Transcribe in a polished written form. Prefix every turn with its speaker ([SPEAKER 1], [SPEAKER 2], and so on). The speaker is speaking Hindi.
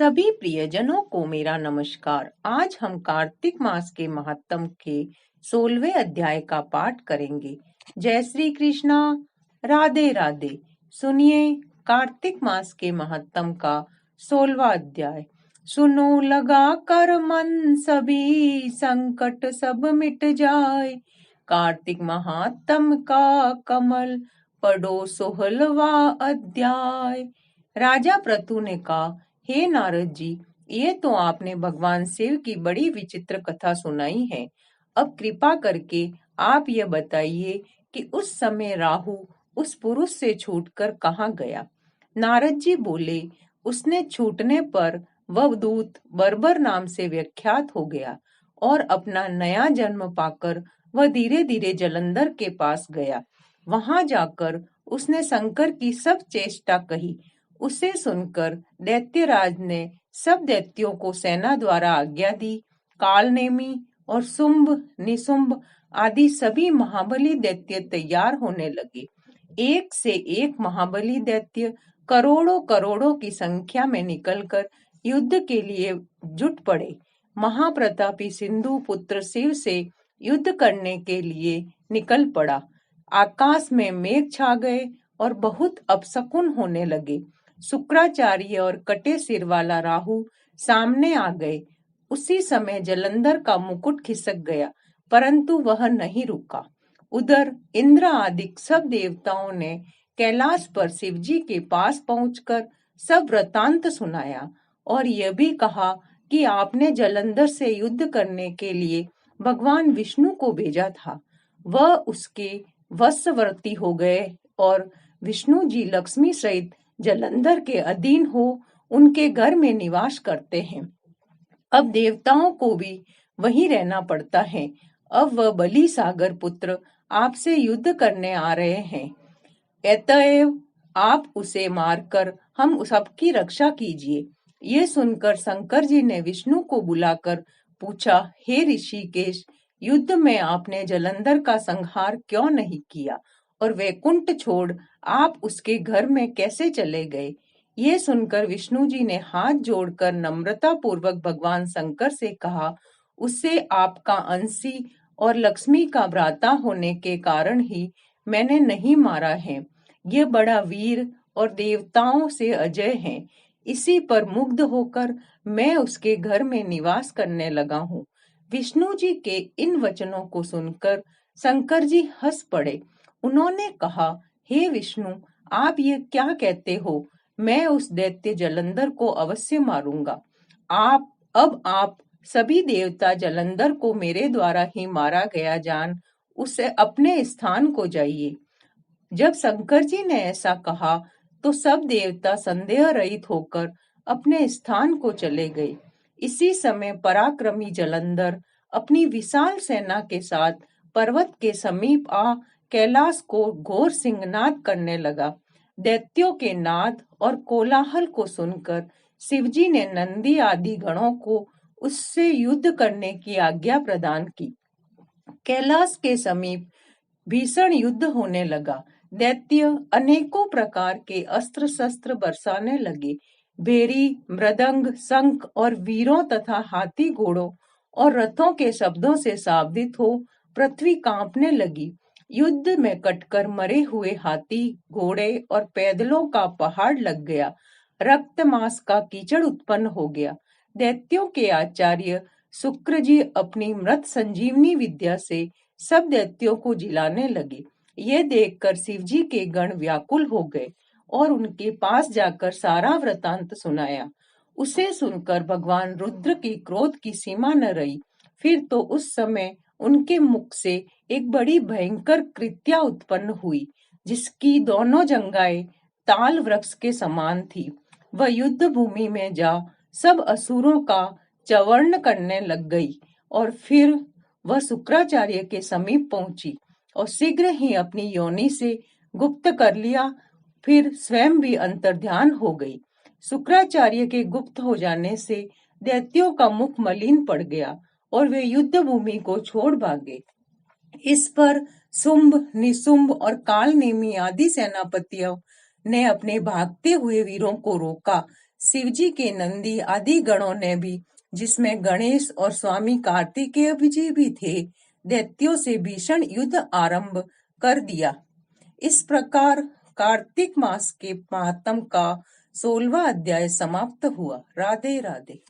[SPEAKER 1] सभी प्रियजनों को मेरा नमस्कार। आज हम कार्तिक मास के महात्म के 16वें अध्याय का पाठ करेंगे। जय श्री कृष्णा, राधे राधे। सुनिए कार्तिक मास के महात्म का 16वां अध्याय। सुनो लगा कर मन सभी, संकट सब मिट जाए। कार्तिक महात्म का कमल पढ़ो 16वां अध्याय। राजा प्रतु ने कहा, हे नारद जी, ये तो आपने भगवान शिव की बड़ी विचित्र कथा सुनाई है। अब कृपा करके आप ये बताइए कि उस समय राहु उस पुरुष से छूटकर कहाँ गया। नारद जी बोले, उसने छूटने पर वह दूत बर्बर नाम से विख्यात हो गया और अपना नया जन्म पाकर वह धीरे धीरे जलंधर के पास गया। वहां जाकर उसने शंकर की सब चेष्टा कही। उसे सुनकर दैत्यराज ने सब दैत्यों को सेना द्वारा आज्ञा दी। कालनेमी और शुंभ निशुंभ आदि सभी महाबली दैत्य तैयार होने लगे। एक से एक महाबली दैत्य करोड़ों करोड़ों की संख्या में निकलकर युद्ध के लिए जुट पड़े। महाप्रतापी सिंधु पुत्र शिव से युद्ध करने के लिए निकल पड़ा। आकाश में मेघ छा गए और बहुत अपशकुन होने लगे। शुक्राचार्य और कटे सिर वाला राहु सामने आ गए। उसी समय जलंधर का मुकुट खिसक गया, परंतु वह नहीं रुका। उधर इंद्र आदि सब देवताओं ने कैलाश पर शिवजी के पास पहुंचकर सब वृतांत सुनाया और यह भी कहा कि आपने जलंधर से युद्ध करने के लिए भगवान विष्णु को भेजा था। वह उसके वशवर्ती हो गए और विष्णु जी लक्ष्मी सहित जलंधर के अधीन हो उनके घर में निवास करते हैं। अब देवताओं को भी वहीं रहना पड़ता है। अब वह बलि सागर पुत्र आपसे युद्ध करने आ रहे हैं, अतएव आप उसे मारकर हम सबकी रक्षा कीजिए। ये सुनकर शंकर जी ने विष्णु को बुलाकर पूछा, हे ऋषिकेश, युद्ध में आपने जलंधर का संहार क्यों नहीं किया और वैकुंठ छोड़ आप उसके घर में कैसे चले गए। ये सुनकर विष्णु जी ने हाथ जोड़कर नम्रता पूर्वक भगवान शंकर से कहा, उससे आपका अंशी और लक्ष्मी का भ्राता होने के कारण ही मैंने नहीं मारा है। ये बड़ा वीर और देवताओं से अजय है। इसी पर मुग्ध होकर मैं उसके घर में निवास करने लगा हूँ। विष्णु जी के इन वचनों को सुनकर शंकर जी हंस पड़े। उन्होंने कहा, हे विष्णु, आप ये क्या कहते हो। मैं उस दैत्य जलंधर को अवश्य मारूंगा। आप सभी देवता जलंधर को मेरे द्वारा ही मारा गया जान उसे अपने स्थान को जाइए। जब शंकर जी ने ऐसा कहा तो सब देवता संदेह रहित होकर अपने स्थान को चले गए। इसी समय पराक्रमी जलंधर अपनी विशाल सेना के साथ पर्वत के समीप आ कैलाश को घोर सिंहनाद करने लगा। दैत्यों के नाद और कोलाहल को सुनकर शिवजी ने नंदी आदि गणों को उससे युद्ध करने की आज्ञा प्रदान की। कैलाश के समीप भीषण युद्ध होने लगा। दैत्य अनेकों प्रकार के अस्त्र शस्त्र बरसाने लगे। भेरी, मृदंग, शंख और वीरों तथा हाथी घोड़ों और रथों के शब्दों से शाब्दित हो पृथ्वी कांपने लगी। युद्ध में कटकर मरे हुए हाथी, घोड़े और पैदलों का पहाड़ लग गया। रक्त मांस का कीचड़ उत्पन्न हो गया। दैत्यों के आचार्य शुक्र जी अपनी मृत संजीवनी विद्या से सब दैत्यों को जिलाने लगे। ये देखकर शिवजी के गण व्याकुल हो गए और उनके पास जाकर सारा वृतांत सुनाया। उसे सुनकर भगवान रुद्र की क्रोध की सीमा न रही। फिर तो उस समय उनके मुख से एक बड़ी भयंकर कृत्या उत्पन्न हुई, जिसकी दोनों जंघाएं ताल वृक्ष के समान थी। वह युद्ध भूमि में जा सब असुरों का चवर्ण करने लग गई और फिर वह शुक्राचार्य के समीप पहुंची और शीघ्र ही अपनी योनि से गुप्त कर लिया। फिर स्वयं भी अंतर्ध्यान हो गई। शुक्राचार्य के गुप्त हो जाने से दैत्यों का मुख मलिन पड़ गया और वे युद्ध भूमि को छोड़ भागे। इस पर शुंभ, निशुंभ और कालनेमी आदि सेनापतियों ने अपने भागते हुए वीरों को रोका। शिवजी के नंदी आदि गणों ने भी, जिसमें गणेश और स्वामी कार्तिकेय जी भी थे, दैत्यों से भीषण युद्ध आरंभ कर दिया। इस प्रकार कार्तिक मास के महात्म का 16वां अध्याय समाप्त हुआ। राधे राधे।